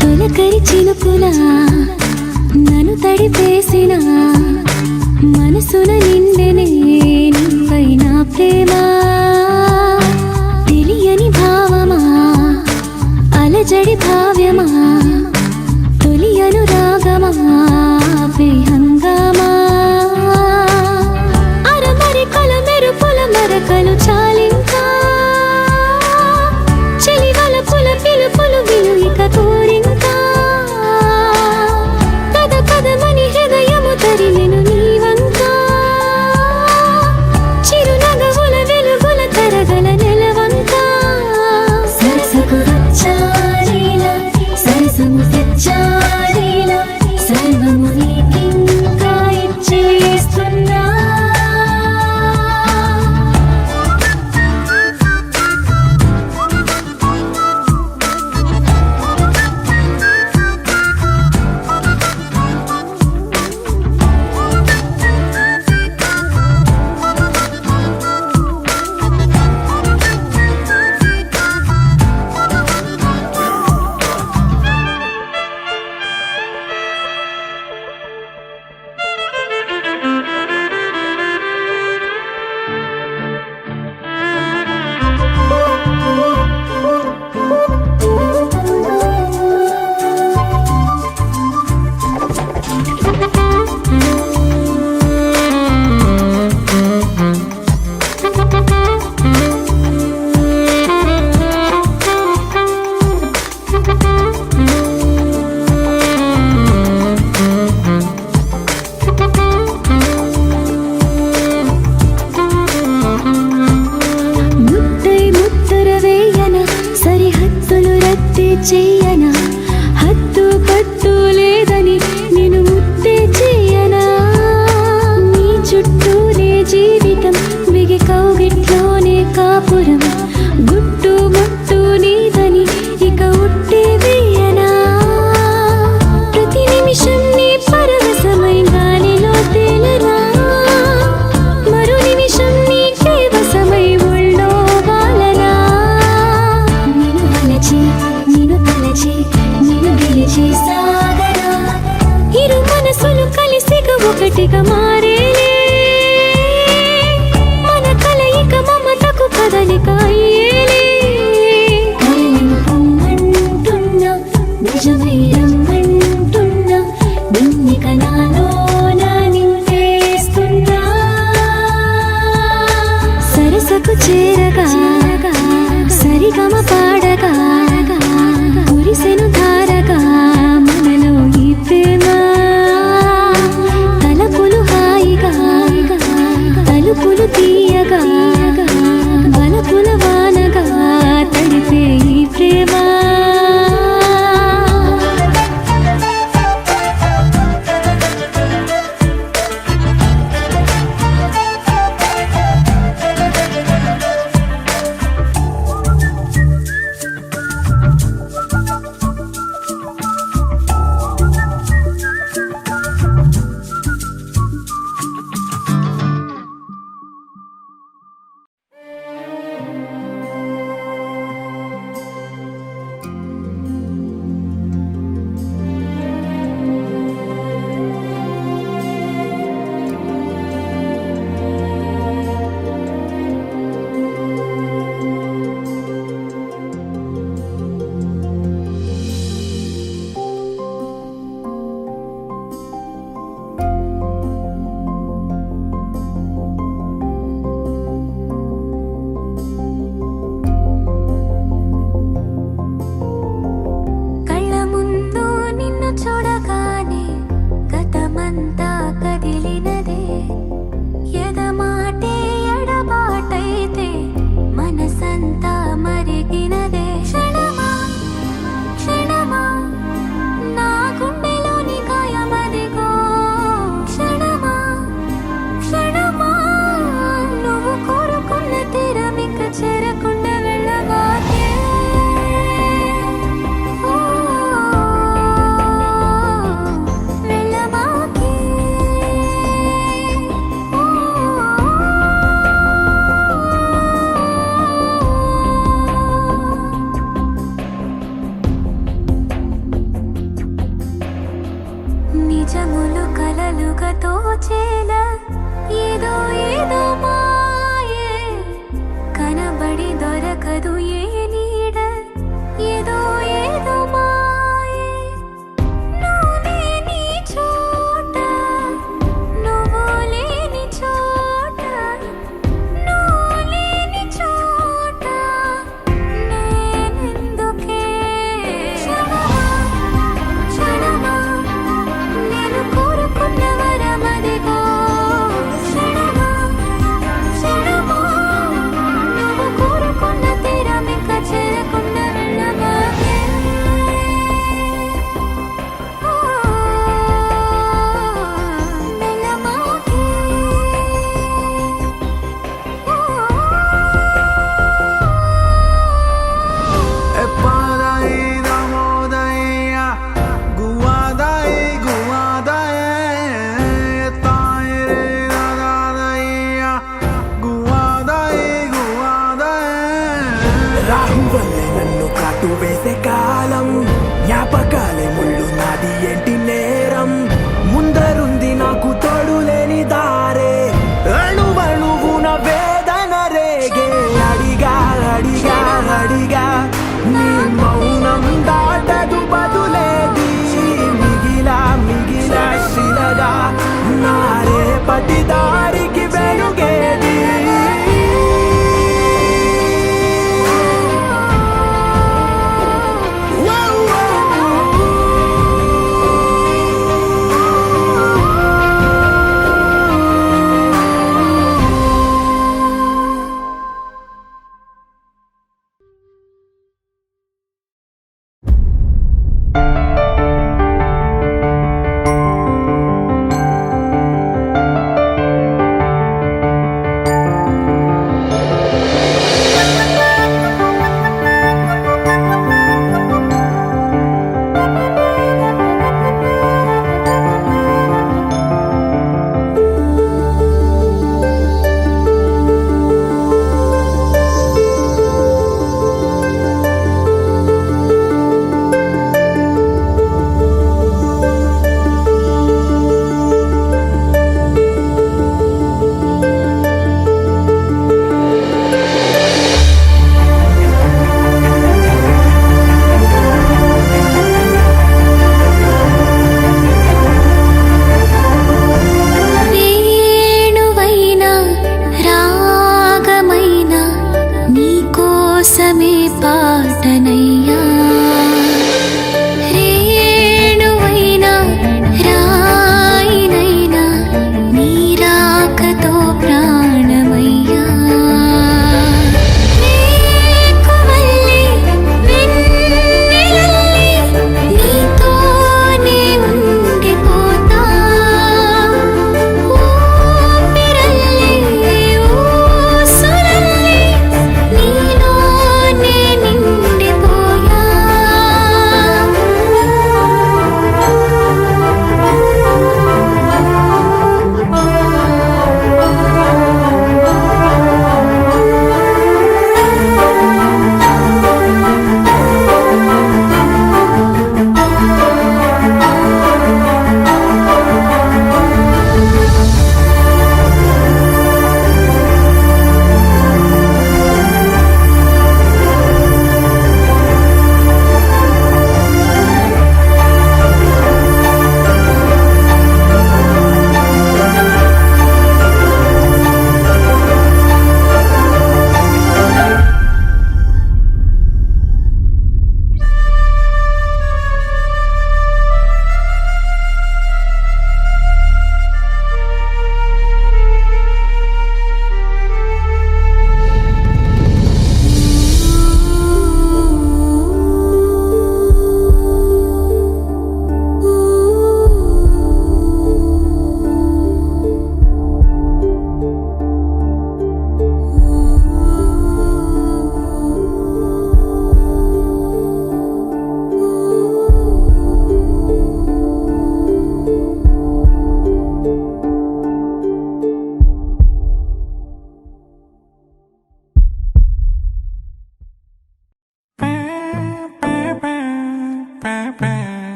తొలకరి చినుకులా నన్ను తడిపేసిన మనసున నిండెనే నీపై నా ప్రేమ తెలియని భావమా అలజడి భావ్యమా తొలి అనురాగమా హంగామా అరమరికల మెరుపుల మరకలు చాలింకా చెలివల పుల పిలుపులు విలువిక కోరింకా కథ కథమని హృదయము తరిలెను నీవంకా చిరునగవుల వెలుగుల తరగల నెలవంకా సరసకు వచ్చారీలా సరసము తెచ్చారీలా సర్వము నీకింకా సాగరా ఇరు మనసులు కలిసిగా ఒకటిగా మారేలే మన కలయిక మమతకు కదలిక అయ్యేలే కలలు పొమ్మంటున్నా నిజమై రమ్మంటున్నా నిన్నిక నాలోన నింపేస్తున్నా సరసకు చేరగా సరిగమ పాడగా కురిసెను ధారగా మనలో ఈ ప్రేమ తలపులు హాయిగా తలుపులు తీయగా బలపుల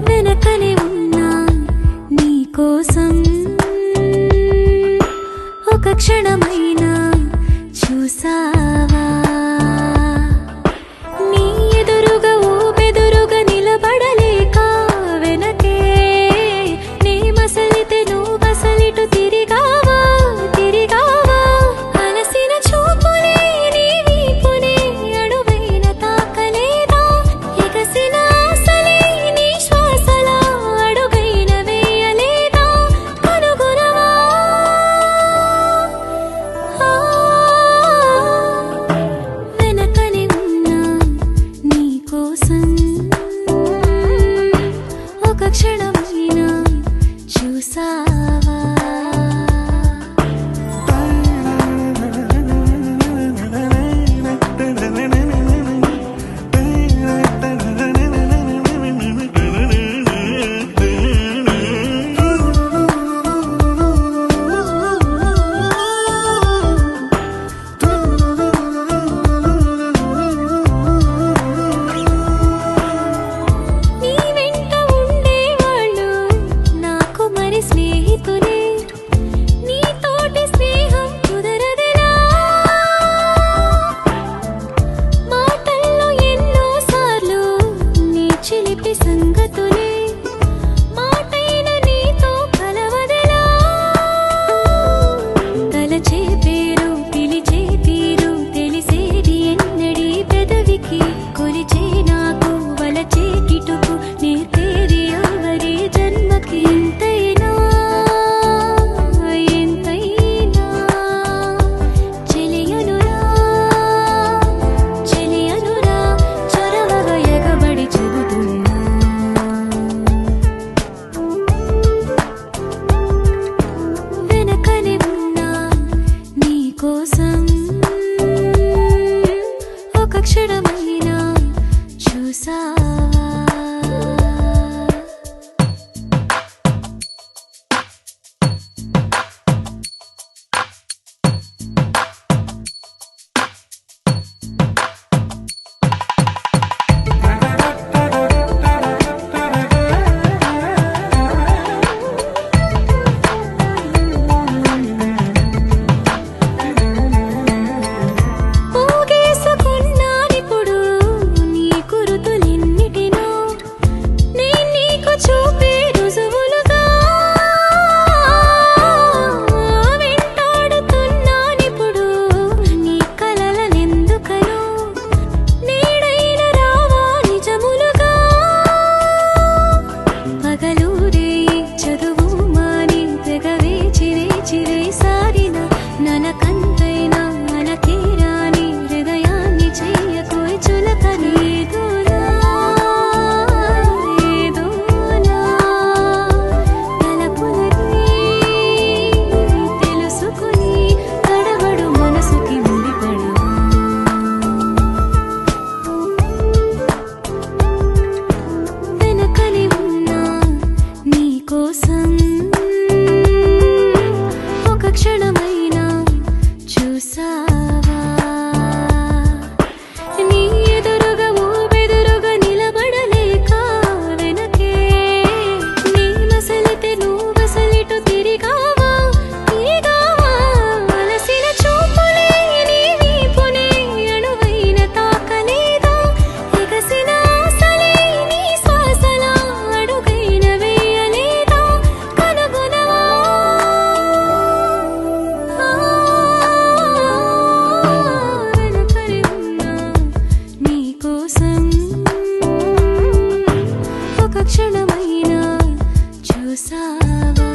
వెనకనే ఉన్నా నీ కోసం ఒక క్షణమైనా చూసావా నీ ఎదురుగా ఊబెదురుగా నిలబడలేక వెనకే నీ మసలితే నువ్వు మసలిటు తిరిగావా తిరిగావా అలసిన చూపులే నీ వీపునే అడుగైన తాకలేదా ఎగసిన ఆశలే నీ శ్వాసలా అడుగైన వేయలేదా కనుగొనవా వెనకనే ఉన్నా నీ కోసం ఒక క్షణమైనా చూసావా నీ వెంట ఉండేవాళ్ళు నాకు మరి స్నేహితులే నీ తోటి స్నేహం కుదరదురా మాటల్లో ఎన్నో సార్లు నీ చిలిపి సంగతులే మాటైన నీతో కలవదలా తలచే పేరు పిలిచే తీరు తెలిసేది ఎన్నడీ పెదవికి కొలిచే నాకు వలచే కిటుకు నేర్పేది ఎవరి జన్మకి ఎంతైనా ఎంతైనా చెలియనురా చెలియనురా చొరవగా ఎగబడి చెబుతున్నా వెనకనే ఉన్నా నీ కోసం ఒక క్షణమైనా చూసావా పోగేసుకున్నానిప్పుడు నీ గురుతులెన్నిటినో నేను నీకు చూపే రుజువులుగా వెంటాడుతున్నానిప్పుడు నీ కలలనెందుకనో నీడైన రావా నిజములుగా పగలూరే చదువు మాని తెగ వేచి వేచి వేసారిన ననకంతైనా మనకేరాని హృదయాన్ని చెయ్యకోయ్ చులకని ఏదోలా ఏదోలా తలపులని తెలుసుకుని తడబడు మనసుకి ముడిపడవా వెనకనే ఉన్నా నీ కోసం ఒక క్షణమైనా చూసావా నీ ఎదురుగా ఊబెదురుగా నిలబడలేక వెనకే నీ మసలితే నువ్వు మసలిటు తిరిగావా తిరిగావా అలసిన చూపులే నీ వీపునే అణువైన తాకలేదా ఎగసిన ఆశలే నీ శ్వాసలా అడుగైన వేయలేదా కనుగొనవా వెనకనే ఉన్నా నీ కోసం ఒక క్షణమైనా చూసావా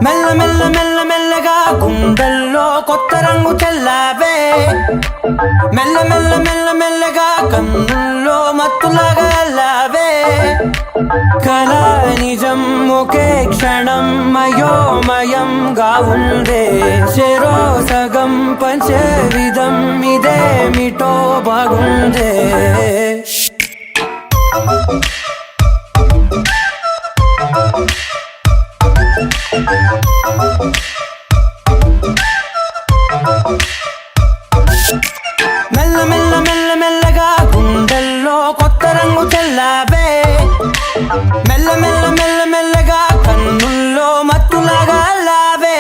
మెల్ల మెల్ల మెల్ల మెల్లగా గుండెల్లో కొత్త రంగు చల్లావే మెల్ల మెల్ల మెల్ల మెల్లగా కన్నుల్లో మత్తులాగా అల్లావే కళ నిజం ఒకే క్షణం మయోమయంగా ఉందే చెరో సగం పంచే విధం ఇదేమిటో బాగుందే మెల్ల మెల్ల మెల్ల మెల్లగా గుండెల్లో కొత్త రంగు చల్లావే మెల్ల మెల్ల మెల్ల మెల్లగా కన్నుల్లో మత్తులాగా అల్లావే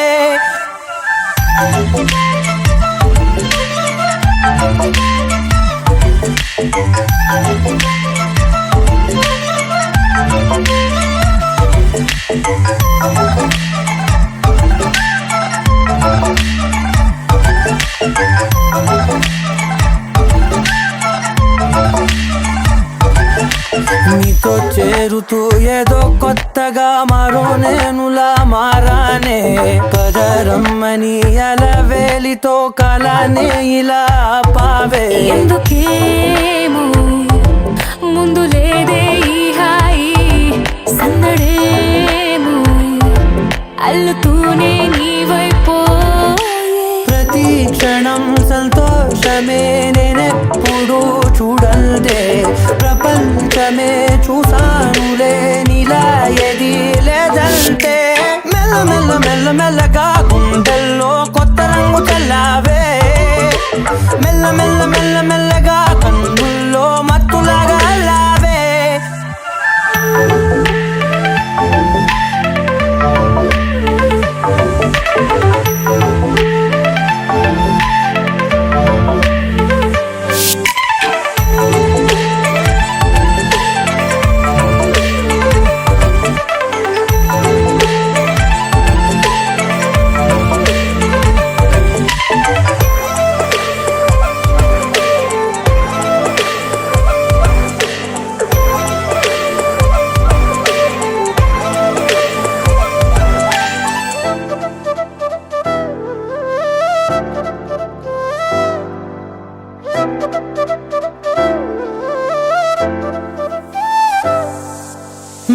నీతో చేరుతూ ఏదో కొత్తగా మరో నేనులా మారానే కదరమ్మని అలవేలితో కలానే ఇలా పావే ఎందుకేమో ముందు లేదే ఈ హాయి సందడేమో అల్లుతూనే నీ వైపోయే ప్రతి క్షణం సంతోషమే నేనెప్పుడు చూడల్దే ప్రపంచమే చూసానులే నీలా ఏది లేదంటే మెల్ల మెల్ల మెల్ల మెల్లగా గుండెల్లో కొత్త రంగు చల్లావే మెల్ల మెల్ల మెల్ల మెల్లగా కన్నుల్లో మత్తులాగా అల్లావే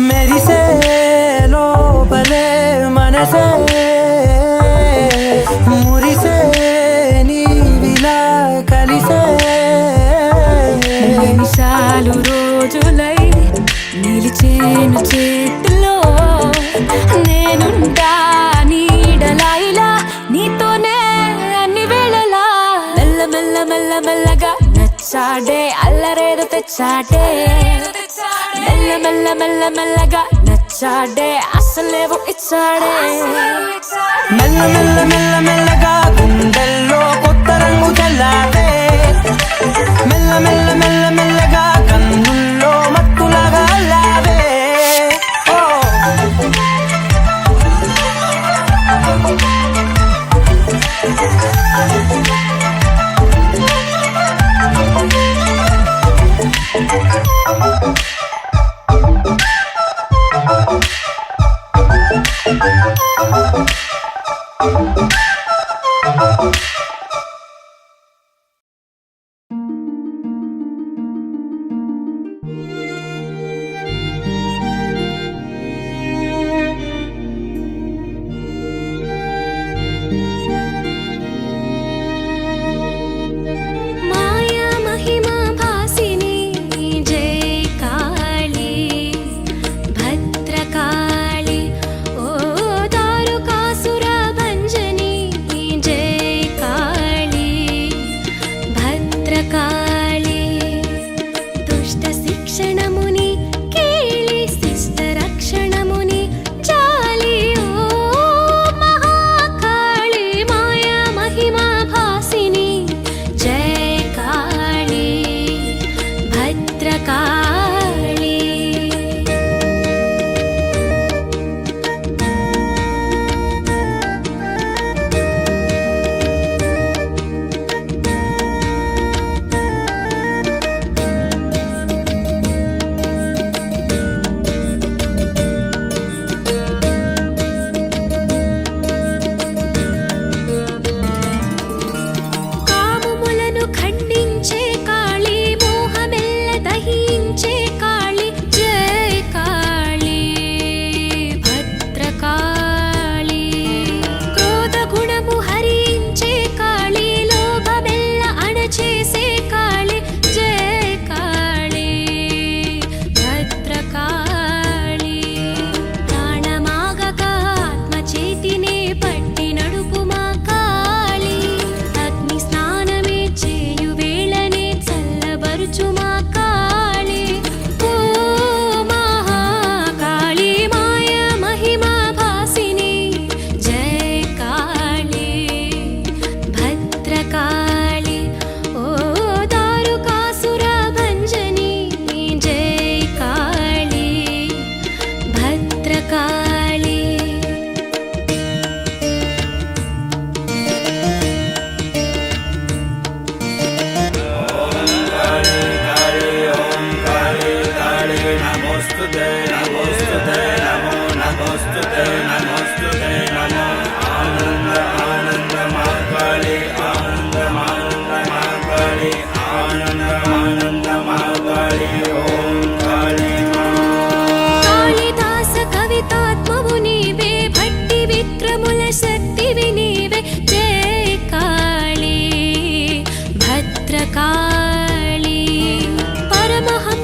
మెరిసే లోపలే మనసే మురిసే నీవిలా కలిసే నిమిషాలు రోజులై నిలిచేను చేతిలో నేనుంటా నీడలా ఇలా నీతోనే అన్ని వేళలా మెల్ల మెల్ల మెల్ల మెల్లగా నచ్చాడే అల్లరేదో తెచ్చాడే మెల్ల మెల్ల మెల్ల మెల్లగా నచ్చాడే అసలేవో ఇచ్చాడే మెల్ల మెల్ల మెల్ల మెల్లగా గుండెల్లో కొత్త రంగు చల్లావే మెల్ల మెల్ల మెల్ల మెల్లగా కన్నుల్లో మత్తులాగా అల్లావే ఓ మాయా మహిమా భాసిని జై కాళీ భద్రకాళి ఓ దారుకాసుర భంజని జై కాళీ భద్రకాళి దుష్ట శిక్షణముని కేళి శిష్ట రక్షణముని జాలి ఓ మహాకాళి మాయా మహిమా భాసిని జై కాళీ భద్రకాళి కామములను ఖండించే కాళీ మోహమెల్ల దహించే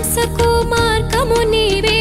హింసకు మార్గము నీవే